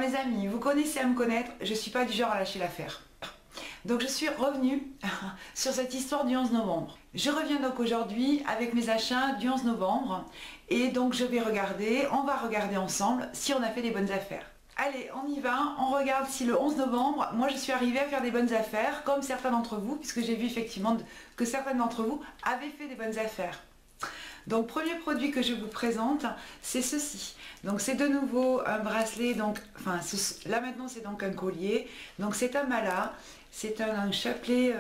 les amis, vous connaissez à me connaître, je ne suis pas du genre à lâcher l'affaire. Donc je suis revenue sur cette histoire du 11 novembre. Je reviens donc aujourd'hui avec mes achats du 11 novembre et donc je vais regarder, on va regarder ensemble si on a fait des bonnes affaires. Allez, on y va, on regarde si le 11 novembre, moi je suis arrivée à faire des bonnes affaires, comme certains d'entre vous, puisque j'ai vu effectivement que certains d'entre vous avaient fait des bonnes affaires. Donc premier produit que je vous présente, c'est ceci. Donc c'est de nouveau un bracelet, donc, enfin là maintenant c'est donc un collier, donc c'est un mala, c'est un chapelet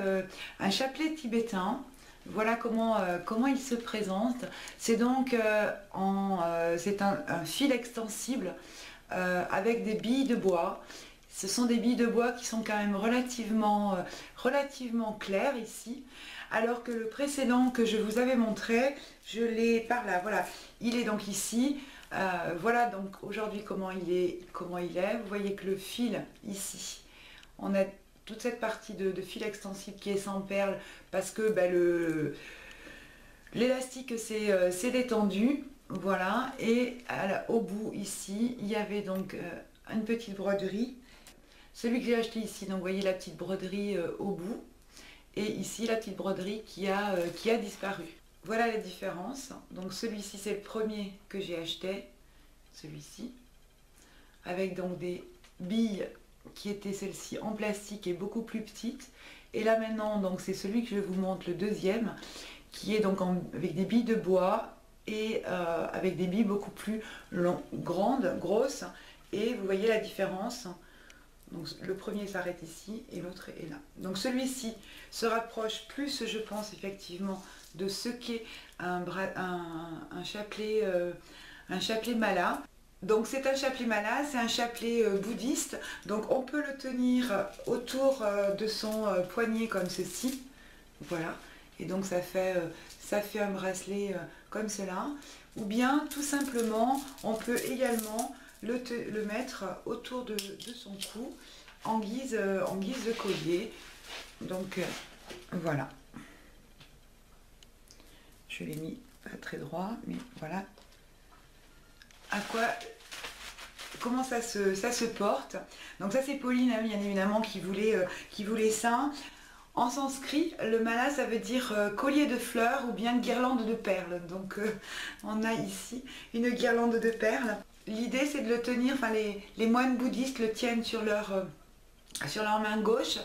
tibétain. Voilà comment il se présente. C'est donc c'est un fil extensible avec des billes de bois. Ce sont des billes de bois qui sont quand même relativement claires ici, alors que le précédent que je vous avais montré, je l'ai par là, voilà, il est donc ici, voilà donc aujourd'hui comment il est, vous voyez que le fil ici, on a toute cette partie de fil extensible qui est sans perles, parce que l'élastique s'est détendu, voilà, et au bout ici, il y avait donc une petite broderie. Celui que j'ai acheté ici, donc vous voyez la petite broderie au bout, et ici la petite broderie qui a disparu. Voilà la différence. Donc celui-ci c'est le premier que j'ai acheté, celui-ci, avec donc des billes qui étaient celles-ci en plastique et beaucoup plus petites. Et là maintenant, donc c'est celui que je vous montre, le deuxième, qui est donc avec des billes de bois et avec des billes beaucoup plus grandes, grosses. Et vous voyez la différence. Donc le premier s'arrête ici et l'autre est là. Donc celui-ci se rapproche plus, je pense, effectivement, de ce qu'est un chapelet mala. Donc c'est un chapelet mala, c'est un chapelet bouddhiste. Donc on peut le tenir autour de son poignet comme ceci. Voilà. Et donc ça fait un bracelet comme cela. Ou bien tout simplement, on peut également le mettre autour de son cou en guise de collier. Donc voilà. Je l'ai mis pas très droit, mais voilà. Comment ça se porte. Donc ça c'est Pauline, hein, bien évidemment, qui voulait ça. En sanskrit, le mala ça veut dire collier de fleurs ou bien guirlande de perles. Donc on a ici une guirlande de perles. L'idée c'est de le tenir, enfin les moines bouddhistes le tiennent sur leur main gauche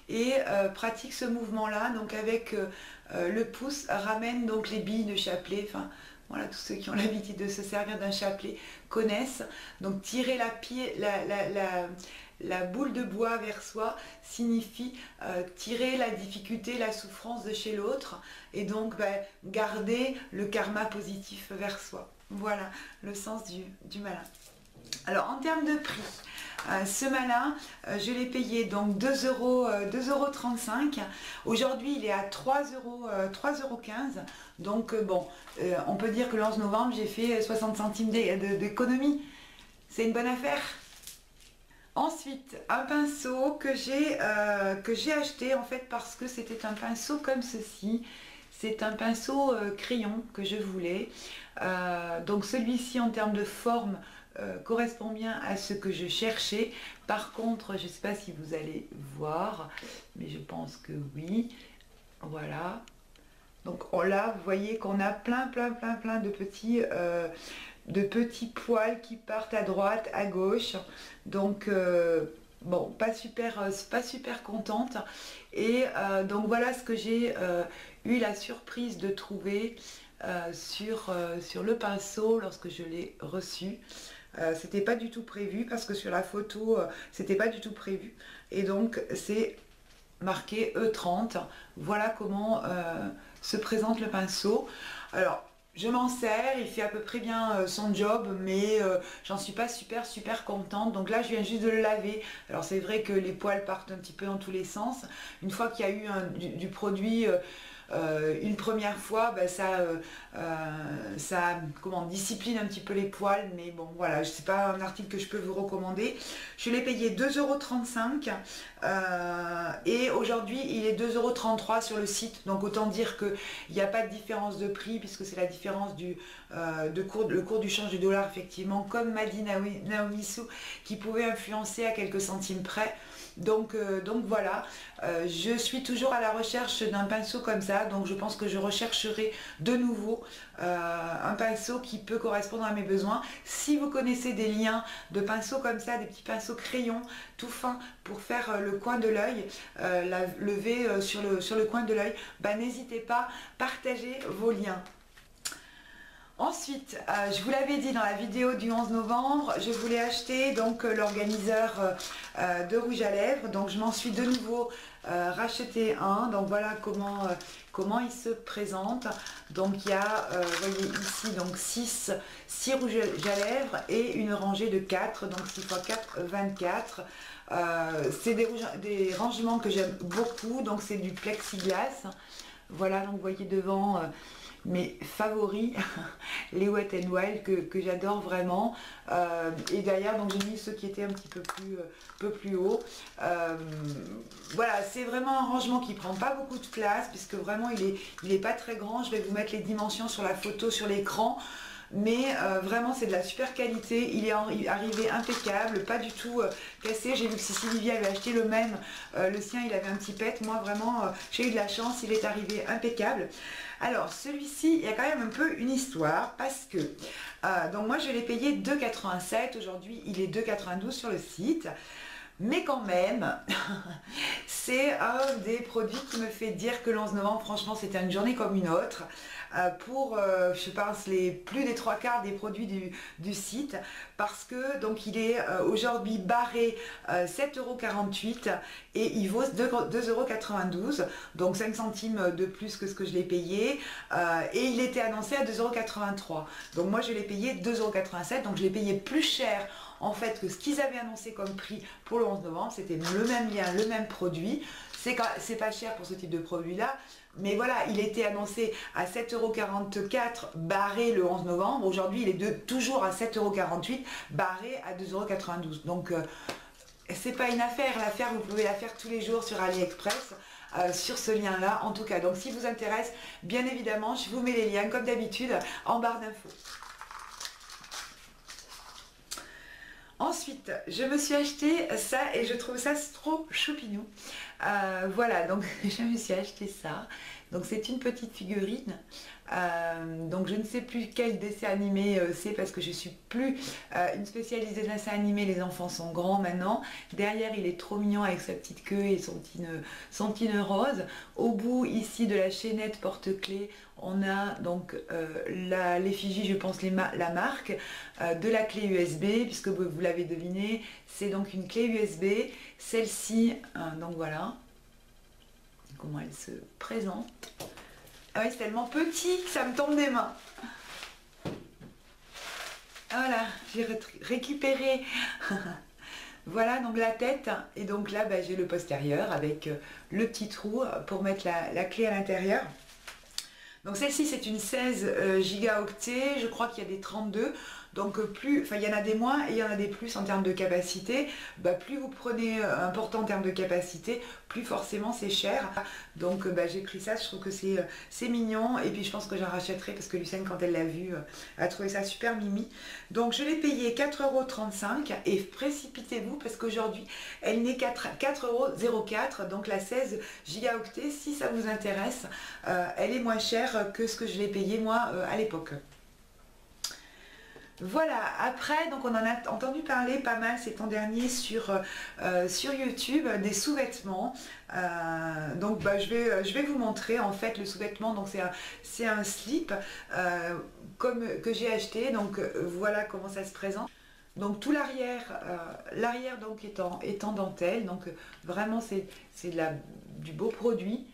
et pratiquent ce mouvement là, donc avec le pouce ramène donc les billes de chapelet, enfin voilà, tous ceux qui ont l'habitude de se servir d'un chapelet connaissent. Donc tirer la boule de bois vers soi signifie tirer la difficulté, la souffrance de chez l'autre et donc garder le karma positif vers soi. Voilà le sens du mala. Alors en termes de prix, ce mala, je l'ai payé donc 2,35 €. Aujourd'hui il est à 3,15 €. Donc bon, on peut dire que le 11 novembre j'ai fait 60 centimes d'économie. C'est une bonne affaire. Ensuite, un pinceau que j'ai acheté en fait parce que c'était un pinceau comme ceci. C'est un pinceau crayon que je voulais. Donc celui-ci en termes de forme correspond bien à ce que je cherchais. Par contre, je ne sais pas si vous allez voir, mais je pense que oui. Voilà. Donc là, vous voyez qu'on a plein de petits poils qui partent à droite, à gauche. Donc bon, pas super contente. Et donc voilà ce que j'ai eu la surprise de trouver sur le pinceau lorsque je l'ai reçu. C'était pas du tout prévu parce que sur la photo c'était pas du tout prévu. Et donc c'est marqué E30. Voilà comment se présente le pinceau. Alors je m'en sers, il fait à peu près bien son job, mais j'en suis pas super contente. Donc là je viens juste de le laver. Alors c'est vrai que les poils partent un petit peu dans tous les sens. Une fois qu'il y a eu du produit une première fois, bah, ça comment, discipline un petit peu les poils, mais bon voilà, c'est pas un article que je peux vous recommander. Je l'ai payé 2,35 € et aujourd'hui il est 2,33 € sur le site, donc autant dire qu'il n'y a pas de différence de prix puisque c'est la différence le cours du change du dollar, effectivement, comme m'a dit Naomi Sue, qui pouvait influencer à quelques centimes près. Donc voilà, je suis toujours à la recherche d'un pinceau comme ça, donc je pense que je rechercherai de nouveau un pinceau qui peut correspondre à mes besoins. Si vous connaissez des liens de pinceaux comme ça, des petits pinceaux crayons tout fins pour faire le coin de l'œil, la lever sur le coin de l'œil, bah, n'hésitez pas, partagez vos liens. Ensuite, je vous l'avais dit dans la vidéo du 11 novembre, je voulais acheter donc l'organiseur de rouge à lèvres. Donc je m'en suis de nouveau racheté un. Donc voilà comment il se présente. Donc il y a, vous voyez ici, donc 6 rouges à lèvres et une rangée de 4. Donc 6 x 4, 24. C'est des rangements que j'aime beaucoup. Donc c'est du plexiglas. Voilà, donc vous voyez devant... mes favoris, les Wet n Wild que j'adore vraiment, et derrière donc j'ai mis ceux qui étaient un petit peu plus haut. Voilà, c'est vraiment un rangement qui prend pas beaucoup de place puisque vraiment il est pas très grand. Je vais vous mettre les dimensions sur la photo sur l'écran. Mais vraiment c'est de la super qualité, il est arrivé impeccable, pas du tout cassé. J'ai vu que Cécile Livia avait acheté le même, le sien il avait un petit pet, moi vraiment j'ai eu de la chance, il est arrivé impeccable. Alors celui-ci, il y a quand même un peu une histoire parce que donc moi je l'ai payé 2,87 €, aujourd'hui il est 2,92 € sur le site. Mais quand même, c'est un des produits qui me fait dire que le 11 novembre, franchement, c'était une journée comme une autre. Pour, je pense, plus des 3/4 des produits du site, parce que donc il est aujourd'hui barré 7,48 € et il vaut 2,92 €, donc 5 centimes de plus que ce que je l'ai payé, et il était annoncé à 2,83 €. Donc moi je l'ai payé 2,87 €, donc je l'ai payé plus cher en fait que ce qu'ils avaient annoncé comme prix pour le 11 novembre. C'était le même lien, le même produit. C'est pas cher pour ce type de produit là, mais voilà, il était annoncé à 7,44 € barré le 11 novembre. Aujourd'hui il est toujours à 7,48 € barré à 2,92 €. Donc c'est pas une affaire, l'affaire vous pouvez la faire tous les jours sur AliExpress. Sur ce lien là en tout cas. Donc si vous intéresse, bien évidemment je vous mets les liens comme d'habitude en barre d'infos. Ensuite, je me suis acheté ça et je trouve ça trop choupinou. Voilà, donc je me suis acheté ça. Donc c'est une petite figurine. Donc je ne sais plus quel dessin animé c'est parce que je suis plus une spécialiste des dessins animés. Les enfants sont grands maintenant. Derrière il est trop mignon avec sa petite queue et son petit nœud rose. Au bout ici de la chaînette porte-clés, on a donc l'effigie, je pense la marque, de la clé USB, puisque vous l'avez deviné, c'est donc une clé USB. Celle-ci, donc voilà comment elle se présente. Ah oui, c'est tellement petit que ça me tombe des mains. Voilà, j'ai récupéré voilà donc la tête, et donc là bah, j'ai le postérieur avec le petit trou pour mettre la clé à l'intérieur. Donc celle-ci c'est une 16 gigaoctets, je crois qu'il y a des 32. Donc plus, enfin il y en a des moins et il y en a des plus en termes de capacité. Bah, plus vous prenez important en termes de capacité, plus forcément c'est cher. Donc bah, j'ai pris ça, je trouve que c'est mignon. Et puis je pense que j'en rachèterai parce que Lucène, quand elle l'a vu, a trouvé ça super mimi. Donc je l'ai payé 4,35 € et précipitez-vous parce qu'aujourd'hui elle n'est qu'à 4,04 €. Donc la 16 gigaoctets, si ça vous intéresse, elle est moins chère que ce que je l'ai payé moi à l'époque. Voilà, après, donc on en a entendu parler pas mal ces temps derniers sur YouTube, des sous-vêtements. Donc bah, je vais vous montrer en fait le sous-vêtement. Donc c'est un slip que j'ai acheté. Donc voilà comment ça se présente. Donc tout l'arrière donc est en dentelle. Donc vraiment c'est du beau produit.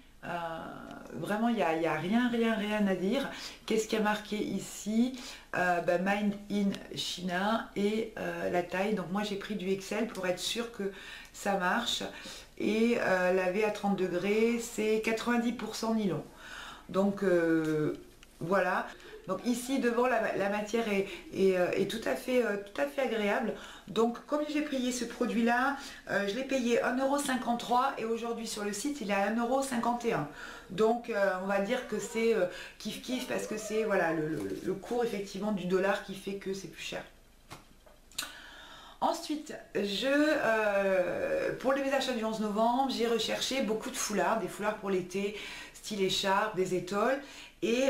Vraiment il n'y a rien à dire. Qu'est-ce qu'il y a marqué ici? Bah, Made in China et la taille. Donc moi j'ai pris du XL pour être sûr que ça marche. Et laver à 30 degrés, c'est 90% nylon. Donc voilà. Donc ici devant la matière est tout à fait agréable. Donc comme j'ai payé ce produit là, je l'ai payé 1,53 € et aujourd'hui sur le site il est à 1,51 €. Donc on va dire que c'est kiff kiff parce que c'est voilà, le cours effectivement du dollar qui fait que c'est plus cher. Ensuite, pour les achats du 11 novembre, j'ai recherché beaucoup de foulards, des foulards pour l'été, style écharpe, des étoiles. Et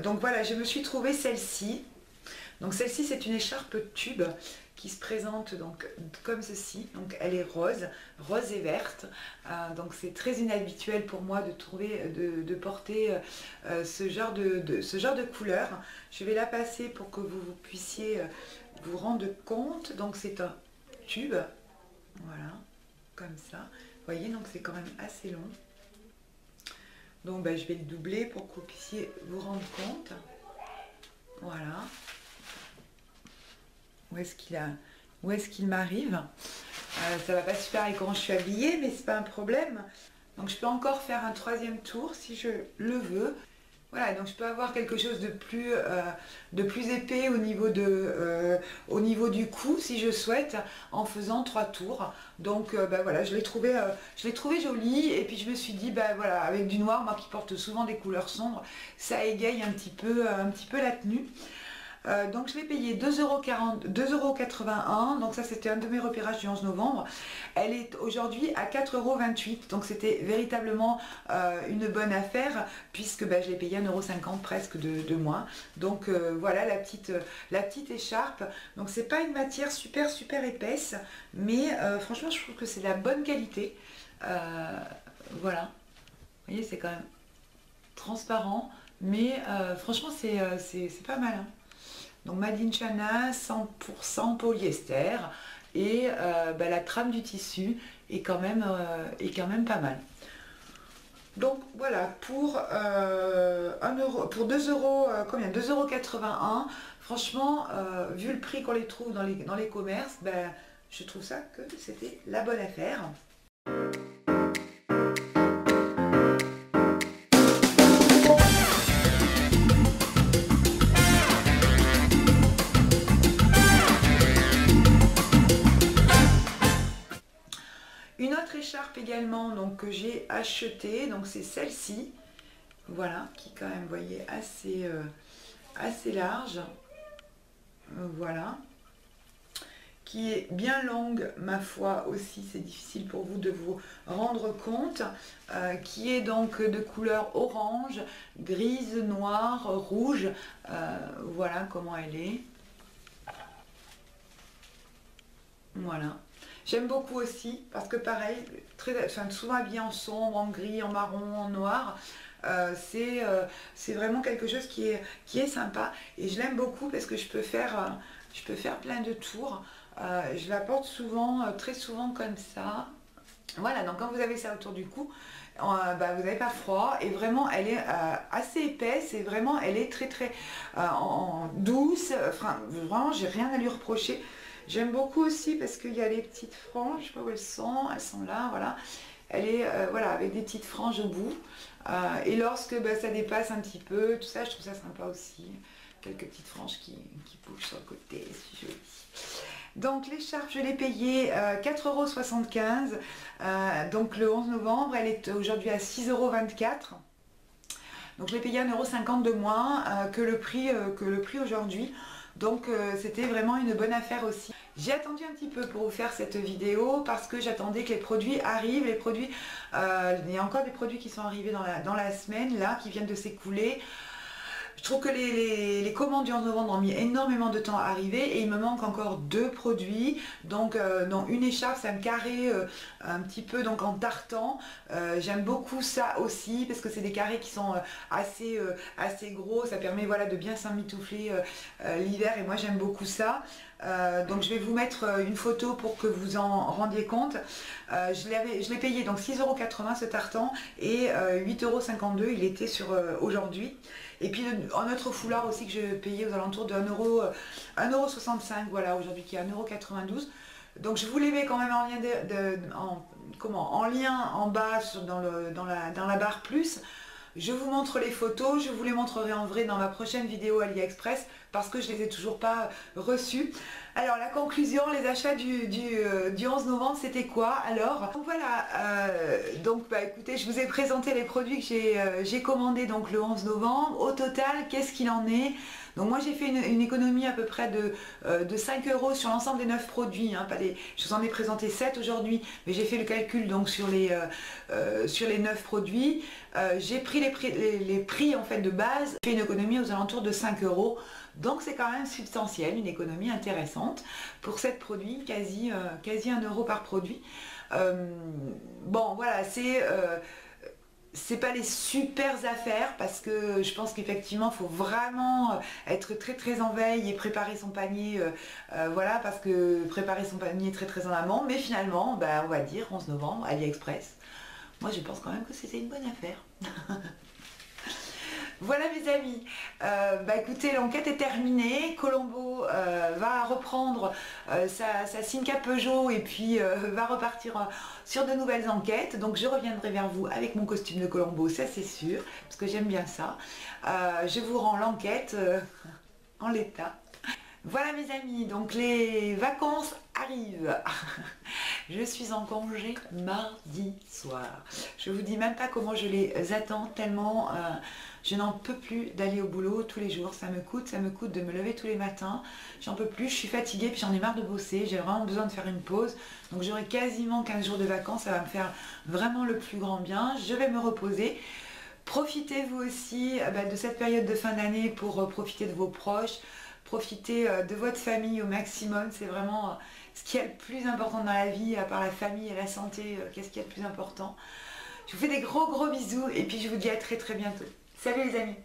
donc voilà, je me suis trouvé celle-ci. Donc celle-ci, c'est une écharpe tube qui se présente donc comme ceci. Donc elle est rose et verte. Donc c'est très inhabituel pour moi de porter ce genre de couleur. Je vais la passer pour que vous puissiez vous rendre compte. Donc c'est un tube, voilà, comme ça. Vous voyez, donc c'est quand même assez long. Donc je vais le doubler pour que vous puissiez vous rendre compte. Voilà. Où est-ce qu'il m'arrive? Ça va pas super avec comment je suis habillée, mais c'est pas un problème. Donc je peux encore faire un troisième tour si je le veux. Voilà, donc je peux avoir quelque chose de plus épais au niveau du cou si je souhaite, en faisant 3 tours. Donc voilà, je l'ai trouvé joli, et puis je me suis dit voilà, avec du noir, moi qui porte souvent des couleurs sombres, ça égaye un petit peu la tenue. Donc je l'ai payé 2,81 €, donc ça c'était un de mes repérages du 11 novembre. Elle est aujourd'hui à 4,28 €, donc c'était véritablement une bonne affaire, puisque je l'ai payé 1,50 € presque de moins. Donc voilà la petite écharpe. Donc c'est pas une matière super épaisse, mais franchement je trouve que c'est de la bonne qualité. Voilà, vous voyez, c'est quand même transparent, mais franchement c'est pas mal, hein. Donc Made in China, 100% polyester, et la trame du tissu est quand même pas mal. Donc voilà, pour 2 €, combien, 2,81 €. Franchement, vu le prix qu'on les trouve dans les commerces, je trouve ça que c'était la bonne affaire. Une autre écharpe également donc, que j'ai achetée, donc c'est celle-ci, voilà, qui quand même, vous voyez, assez large, voilà, qui est bien longue, ma foi aussi, c'est difficile pour vous de vous rendre compte, qui est donc de couleur orange, grise, noire, rouge, voilà comment elle est, voilà. J'aime beaucoup aussi parce que pareil, souvent habillé en sombre, en gris, en marron, en noir, c'est vraiment quelque chose qui est sympa, et je l'aime beaucoup parce que je peux faire plein de tours. Je la porte souvent, très souvent comme ça. Voilà, donc quand vous avez ça autour du cou, vous n'avez pas froid, et vraiment elle est assez épaisse, et vraiment elle est très douce. Enfin, vraiment j'ai rien à lui reprocher. J'aime beaucoup aussi parce qu'il y a les petites franges, je ne sais pas où elles sont là, voilà. Elle est voilà, avec des petites franges au bout. Et lorsque ça dépasse un petit peu, tout ça, je trouve ça sympa aussi. Quelques petites franges qui bougent sur le côté, c'est joli. Donc l'écharpe, je l'ai payée 4,75 €. Donc le 11 novembre, elle est aujourd'hui à 6,24 €. Donc je l'ai payé 1,50 € de moins que le prix aujourd'hui. Donc c'était vraiment une bonne affaire aussi. J'ai attendu un petit peu pour vous faire cette vidéo parce que j'attendais que les produits arrivent. Il y a encore des produits qui sont arrivés dans la semaine, là, qui viennent de s'écouler. Je trouve que les commandes du 11 novembre ont mis énormément de temps à arriver, et il me manque encore 2 produits. Donc une écharpe, ça me carré un petit peu donc en tartan. J'aime beaucoup ça aussi parce que c'est des carrés qui sont assez gros. Ça permet, voilà, de bien s'emmitoufler l'hiver, et moi j'aime beaucoup ça. Donc je vais vous mettre une photo pour que vous en rendiez compte. Je l'ai payé donc 6,80 € ce tartan, et 8,52 € il était sur aujourd'hui. Et puis un autre foulard aussi que je payais aux alentours de 1,65 €, voilà, aujourd'hui, qui est à 1,92 €. Donc je vous les mets quand même en lien en lien en bas dans la barre plus. Je vous montre les photos, je vous les montrerai en vrai dans ma prochaine vidéo AliExpress parce que je ne les ai toujours pas reçues. Alors la conclusion, les achats du 11 novembre, c'était quoi alors? Donc voilà, écoutez, je vous ai présenté les produits que j'ai commandés donc le 11 novembre. Au total, qu'est-ce qu'il en est? Donc moi j'ai fait une économie à peu près de 5 € sur l'ensemble des 9 produits. Hein, je vous en ai présenté 7 aujourd'hui, mais j'ai fait le calcul donc sur les 9 produits. J'ai pris les prix en fait de base, j'ai fait une économie aux alentours de 5 €. Donc c'est quand même substantiel, une économie intéressante pour 7 produits, quasi 1 € par produit. Bon voilà, c'est pas les super affaires parce que je pense qu'effectivement il faut vraiment être très en veille et préparer son panier, voilà, parce que préparer son panier très en amont, mais finalement on va dire 11 novembre AliExpress, moi je pense quand même que c'était une bonne affaire. Voilà mes amis, écoutez, l'enquête est terminée. Colombo va reprendre sa Cinca Peugeot et puis va repartir sur de nouvelles enquêtes. Donc je reviendrai vers vous avec mon costume de Colombo, ça c'est sûr, parce que j'aime bien ça. Je vous rends l'enquête en l'état. Voilà mes amis, donc les vacances arrivent. Je suis en congé mardi soir. Je vous dis même pas comment je les attends tellement je n'en peux plus d'aller au boulot tous les jours. Ça me coûte de me lever tous les matins. J'en peux plus, je suis fatiguée puis j'en ai marre de bosser. J'ai vraiment besoin de faire une pause. Donc j'aurai quasiment 15 jours de vacances. Ça va me faire vraiment le plus grand bien. Je vais me reposer. Profitez vous aussi de cette période de fin d'année pour profiter de vos proches. Profitez de votre famille au maximum, c'est vraiment ce qui est le plus important dans la vie, à part la famille et la santé, qu'est-ce qui est le plus important. Je vous fais des gros bisous et puis je vous dis à très bientôt. Salut les amis!